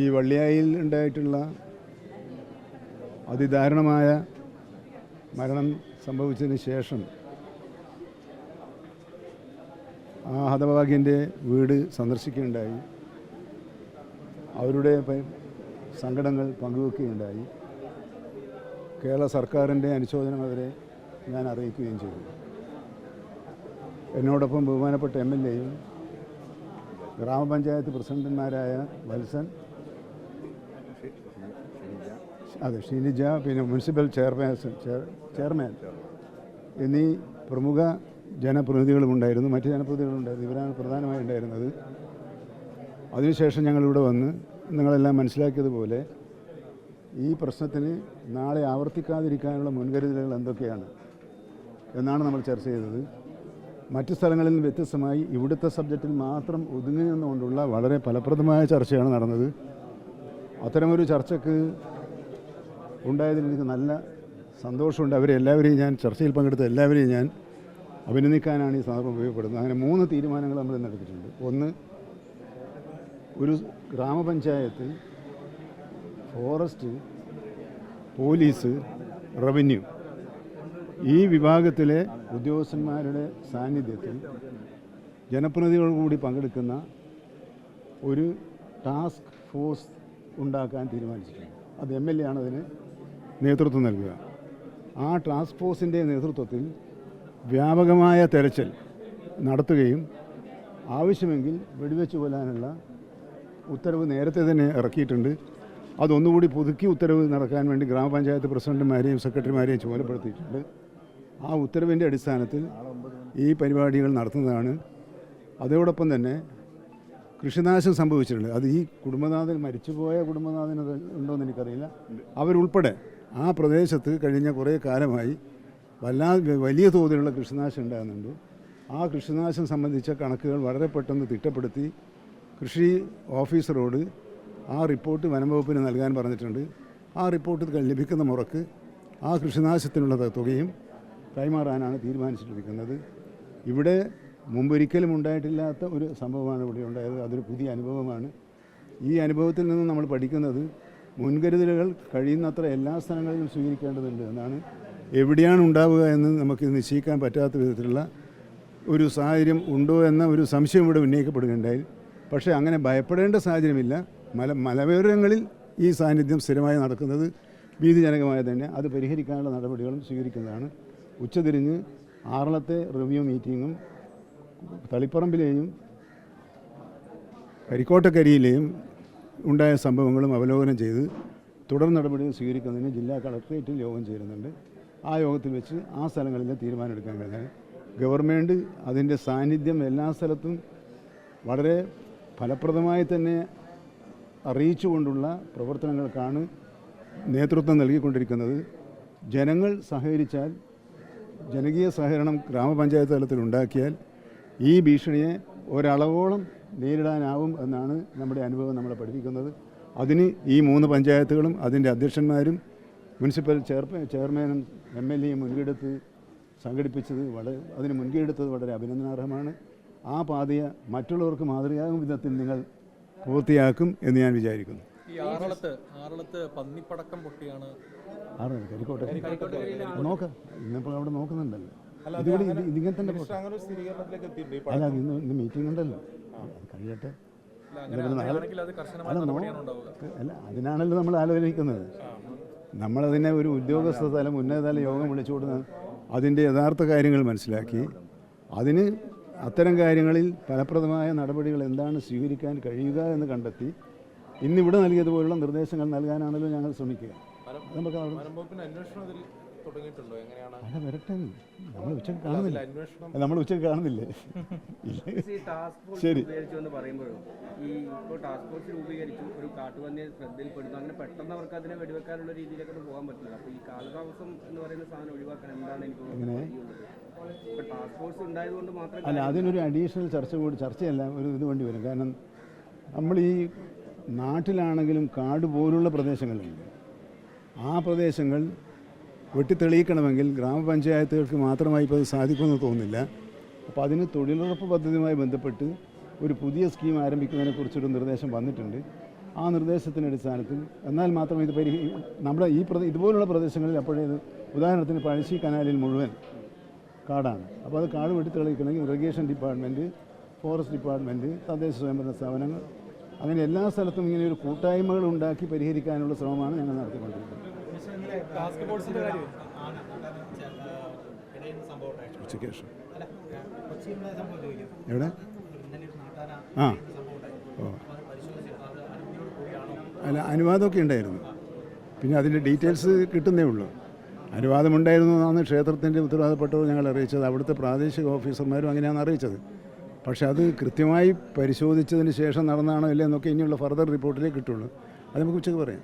ഈ വള്ളിയായിൽ ഉണ്ടായിട്ടുള്ള അതിദാരുണമായ മരണം സംഭവിച്ചതിന് ശേഷം ആ ഹതഭാഗ്യൻ്റെ വീട് സന്ദർശിക്കുകയുണ്ടായി. അവരുടെ സങ്കടങ്ങൾ പങ്കുവെക്കുകയുണ്ടായി. കേരള സർക്കാരിൻ്റെ അനുശോചനം അവരെ ഞാൻ അറിയിക്കുകയും ചെയ്തു. എന്നോടൊപ്പം ബഹുമാനപ്പെട്ട MLAയും ഗ്രാമപഞ്ചായത്ത് പ്രസിഡന്റുമാരായ വത്സൻ, ഷീനിജ, പിന്നെ മുനിസിപ്പൽ ചെയർമാൻ എന്നീ പ്രമുഖ ജനപ്രതിനിധികളുമുണ്ടായിരുന്നു. മറ്റ് ജനപ്രതിനിധികളുണ്ടായിരുന്നു. ഇവരാണ് പ്രധാനമായി ഉണ്ടായിരുന്നത്. അതിനുശേഷം ഞങ്ങളിവിടെ വന്ന് നിങ്ങളെല്ലാം മനസ്സിലാക്കിയതുപോലെ ഈ പ്രശ്നത്തിന് നാളെ ആവർത്തിക്കാതിരിക്കാനുള്ള മുൻകരുതലുകൾ എന്തൊക്കെയാണ് എന്നാണ് നമ്മൾ ചർച്ച ചെയ്തത്. മറ്റ് സ്ഥലങ്ങളിൽ നിന്ന് വ്യത്യസ്തമായി ഇവിടുത്തെ സബ്ജക്റ്റിൽ മാത്രം ഒതുങ്ങി നിന്നുകൊണ്ടുള്ള വളരെ ഫലപ്രദമായ ചർച്ചയാണ് നടന്നത്. അത്തരമൊരു ചർച്ചയ്ക്ക് ഉണ്ടായതിൽ എനിക്ക് നല്ല സന്തോഷമുണ്ട്. അവരെല്ലാവരെയും ഞാൻ ചർച്ചയിൽ പങ്കെടുത്ത എല്ലാവരെയും ഞാൻ അഭിനന്ദിക്കാനാണ് ഈ സന്ദർഭം ഉപയോഗപ്പെടുന്നത്. അങ്ങനെ 3 തീരുമാനങ്ങൾ നമ്മൾ ഇന്ന് എടുത്തിട്ടുണ്ട്. ഒന്ന്, ഒരു ഗ്രാമപഞ്ചായത്തിൽ ഫോറസ്റ്റ്, പോലീസ്, റവന്യൂ ഈ വിഭാഗത്തിലെ ഉദ്യോഗസ്ഥന്മാരുടെ സാന്നിധ്യത്തിൽ ജനപ്രതിനിധികൾ കൂടി പങ്കെടുക്കുന്ന ഒരു ടാസ്ക് ഫോഴ്സ് ഉണ്ടാക്കാൻ തീരുമാനിച്ചിട്ടുണ്ട്. അത് MLA ആണ് അതിന് നേതൃത്വം നൽകുക. ആ ടാസ്ക് ഫോഴ്സിൻ്റെ നേതൃത്വത്തിൽ വ്യാപകമായ തെരച്ചിൽ നടത്തുകയും ആവശ്യമെങ്കിൽ വെടിവെച്ച് കൊല്ലാനുള്ള ഉത്തരവ് നേരത്തെ തന്നെ ഇറക്കിയിട്ടുണ്ട്. അതൊന്നുകൂടി പുതുക്കി ഉത്തരവ് നടക്കാൻ വേണ്ടി ഗ്രാമപഞ്ചായത്ത് പ്രസിഡന്റുമാരെയും സെക്രട്ടറിമാരെയും ചുമതലപ്പെടുത്തിയിട്ടുണ്ട്. ആ ഉത്തരവിൻ്റെ അടിസ്ഥാനത്തിൽ ഈ പരിപാടികൾ നടത്തുന്നതാണ്. അതോടൊപ്പം തന്നെ കൃഷിനാശം സംഭവിച്ചിട്ടുണ്ട്. അത് ഈ കുടുംബനാഥൻ, മരിച്ചുപോയ കുടുംബനാഥൻ ഉണ്ടോയെന്ന് എനിക്കറിയില്ല, അവരുൾപ്പെടെ ആ പ്രദേശത്ത് കഴിഞ്ഞ കുറേ കാലമായി വലിയ തോതിലുള്ള കൃഷിനാശം ഉണ്ടാകുന്നുണ്ട്. ആ കൃഷിനാശം സംബന്ധിച്ച കണക്കുകൾ വളരെ പെട്ടെന്ന് തിട്ടപ്പെടുത്തി കൃഷി ഓഫീസറോട് ആ റിപ്പോർട്ട് വനംവകുപ്പിന് നൽകാൻ പറഞ്ഞിട്ടുണ്ട്. ആ റിപ്പോർട്ട് ലഭിക്കുന്ന മുറക്ക് ആ കൃഷിനാശത്തിനുള്ള തുകയും കൈമാറാനാണ് തീരുമാനിച്ചിട്ടിരിക്കുന്നത്. ഇവിടെ മുമ്പൊരിക്കലും ഉണ്ടായിട്ടില്ലാത്ത ഒരു സംഭവമാണ് ഇവിടെ ഉണ്ടായത്. അതൊരു പുതിയ അനുഭവമാണ്. ഈ അനുഭവത്തിൽ നിന്ന് നമ്മൾ പഠിക്കുന്നത് മുൻകരുതലുകൾ കഴിയുന്നത്ര എല്ലാ സ്ഥലങ്ങളിലും സ്വീകരിക്കേണ്ടതുണ്ട് എന്നാണ്. എവിടെയാണ് ഉണ്ടാവുക എന്ന് നമുക്ക് നിശ്ചയിക്കാൻ പറ്റാത്ത വിധത്തിലുള്ള ഒരു സാഹചര്യം ഉണ്ടോ എന്ന ഒരു സംശയം ഇവിടെ ഉന്നയിക്കപ്പെടുകയുണ്ടായി. പക്ഷേ അങ്ങനെ ഭയപ്പെടേണ്ട സാഹചര്യമില്ല. മലയോരങ്ങളിൽ ഈ സാന്നിധ്യം സ്ഥിരമായി നടക്കുന്നത് ഭീതിജനകമായ തന്നെ. അത് പരിഹരിക്കാനുള്ള നടപടികളും സ്വീകരിക്കുന്നതാണ്. ഉച്ചതിരിഞ്ഞ് ആറളത്തെ റിവ്യൂ മീറ്റിങ്ങും തളിപ്പറമ്പിലെയും കരിക്കോട്ടക്കരിയിലെയും ഉണ്ടായ സംഭവങ്ങളും അവലോകനം ചെയ്ത് തുടർ നടപടികൾ സ്വീകരിക്കുന്നതിന് ജില്ലാ കളക്ട്രേറ്റിൽ യോഗം ചേരുന്നുണ്ട്. ആ യോഗത്തിൽ വെച്ച് ആ സ്ഥലങ്ങളിലെ തീരുമാനമെടുക്കാൻ കഴിഞ്ഞാൽ ഗവൺമെൻറ് അതിൻ്റെ സാന്നിധ്യം എല്ലാ സ്ഥലത്തും വളരെ ഫലപ്രദമായി തന്നെ അറിയിച്ചുകൊണ്ടുള്ള പ്രവർത്തനങ്ങൾക്കാണ് നേതൃത്വം നൽകിക്കൊണ്ടിരിക്കുന്നത്. ജനങ്ങൾ സഹകരിച്ചാൽ, ജനകീയ സഹകരണം ഗ്രാമപഞ്ചായത്ത് തലത്തിൽ ഉണ്ടാക്കിയാൽ ഈ ഭീഷണിയെ ഒരളവോളം നേരിടാനാവും എന്നാണ് നമ്മുടെ അനുഭവം നമ്മളെ പഠിപ്പിക്കുന്നത്. അതിന് ഈ 3 പഞ്ചായത്തുകളും അതിൻ്റെ അധ്യക്ഷന്മാരും മുനിസിപ്പൽ ചെയർമാനും MLAയും മുൻകൈയെടുത്ത് സംഘടിപ്പിച്ചത് അതിന് മുൻകൈയെടുത്തത് വളരെ അഭിനന്ദനാർഹമാണ്. ആ പാതയെ മറ്റുള്ളവർക്ക് മാതൃകയാകും വിധത്തിൽ നിങ്ങൾ പൂർത്തിയാക്കും എന്ന് ഞാൻ വിചാരിക്കുന്നു. ഈ ആറളത്ത് പന്നിപ്പടക്കം പൊട്ടിയാണ് കരിക്കോട്ടെ നോക്കാം. ഇന്നിപ്പോൾ അവിടെ നോക്കുന്നുണ്ടല്ലോ. ഇതിവിടെ ഇതിങ്ങനെ തന്നെ അല്ല, ഇന്ന് മീറ്റിംഗ് ഉണ്ടല്ലോ, കഴിയട്ടെ. അല്ല, അതിനാണല്ലോ നമ്മൾ ആലോചിക്കുന്നത്. നമ്മളതിനെ ഒരു ഉദ്യോഗസ്ഥ തലം, ഉന്നതതല യോഗം വിളിച്ചുകൊടുത്ത് അതിൻ്റെ യഥാർത്ഥ കാര്യങ്ങൾ മനസ്സിലാക്കി അതിന് അത്തരം കാര്യങ്ങളിൽ ഫലപ്രദമായ നടപടികൾ എന്താണ് സ്വീകരിക്കാൻ കഴിയുക എന്ന് കണ്ടെത്തി ഇന്നിവിടെ നൽകിയതുപോലുള്ള നിർദ്ദേശങ്ങൾ നൽകാനാണല്ലോ ഞങ്ങൾ ശ്രമിക്കുക. നമുക്ക് അല്ല, വരട്ടെ. നമ്മൾ ഉച്ചയ്ക്ക് കാണുന്നില്ല, ശരി. ഈ ഇപ്പോൾ ടാസ്ക് ഫോഴ്സ് രൂപീകരിച്ചു, ഒരു കാട്ടുപന്നിയെ ശ്രദ്ധയിൽപ്പെടുന്നു, അങ്ങനെ പെട്ടെന്ന് അവർക്ക് അതിനെ വെടിവെക്കാനുള്ള രീതിയിലേക്ക് പോകാൻ പറ്റില്ല. അപ്പോൾ ഈ കാലതാമസം എന്ന് പറയുന്ന സാധനം ഒഴിവാക്കാൻ എന്താണ് എനിക്ക് ഇപ്പോൾ ടാസ്ക് ഫോഴ്സ് ഉണ്ടായതുകൊണ്ട് മാത്രമേ അല്ല, അതിനൊരു അഡീഷണൽ ചർച്ചയല്ല, ഒരു ഇത് വേണ്ടി വരും. കാരണം നമ്മൾ ഈ നാട്ടിലാണെങ്കിലും കാട് പോലുള്ള പ്രദേശങ്ങളുണ്ട്. ആ പ്രദേശങ്ങൾ വെട്ടിത്തെളിയിക്കണമെങ്കിൽ ഗ്രാമപഞ്ചായത്തുകൾക്ക് മാത്രമായി ഇപ്പോൾ അത് സാധിക്കുമെന്ന് തോന്നുന്നില്ല. അപ്പോൾ അതിന് തൊഴിലുറപ്പ് പദ്ധതിയുമായി ബന്ധപ്പെട്ട് ഒരു പുതിയ സ്കീം ആരംഭിക്കുന്നതിനെക്കുറിച്ചൊരു നിർദ്ദേശം വന്നിട്ടുണ്ട്. ആ നിർദ്ദേശത്തിൻ്റെ അടിസ്ഥാനത്തിൽ എന്നാൽ മാത്രം ഇത് നമ്മുടെ ഇതുപോലുള്ള പ്രദേശങ്ങളിൽ അപ്പോഴേ ഇത് ഉദാഹരണത്തിന് പഴശ്ശി കനാലിൽ മുഴുവൻ കാടാണ്. അപ്പോൾ അത് കാട് വെട്ടി തെളിയിക്കണമെങ്കിൽ ഇറിഗേഷൻ ഡിപ്പാർട്ട്മെൻറ്റ്, ഫോറസ്റ്റ് ഡിപ്പാർട്ട്മെൻറ്റ്, തദ്ദേശ സ്വയംഭരണ സ്ഥാപനങ്ങൾ, അങ്ങനെ എല്ലാ സ്ഥലത്തും ഇങ്ങനെ ഒരു കൂട്ടായ്മകൾ ഉണ്ടാക്കി പരിഹരിക്കാനുള്ള ശ്രമമാണ് ഞങ്ങൾ നടത്തിക്കൊണ്ടിരിക്കുന്നത്. ഉച്ചയ്ക്ക് ശേഷം എവിടെ? ആ ഓ അല്ല, അനുവാദമൊക്കെ ഉണ്ടായിരുന്നു. പിന്നെ അതിൻ്റെ ഡീറ്റെയിൽസ് കിട്ടുന്നേ ഉള്ളൂ. അനുവാദമുണ്ടായിരുന്നു എന്നാണ് ക്ഷേത്രത്തിൻ്റെ ഉത്തരവാദപ്പെട്ടവർ ഞങ്ങൾ അറിയിച്ചത്. അവിടുത്തെ പ്രാദേശിക ഓഫീസർമാരും അങ്ങനെയാണ് അറിയിച്ചത്. പക്ഷേ അത് കൃത്യമായി പരിശോധിച്ചതിന് ശേഷം നടന്നാണോ ഇല്ല എന്നൊക്കെ ഇനിയുള്ള ഫർദർ റിപ്പോർട്ടിലേ കിട്ടുള്ളൂ. അത് നമുക്ക് ഉച്ചയ്ക്ക് പറയാം.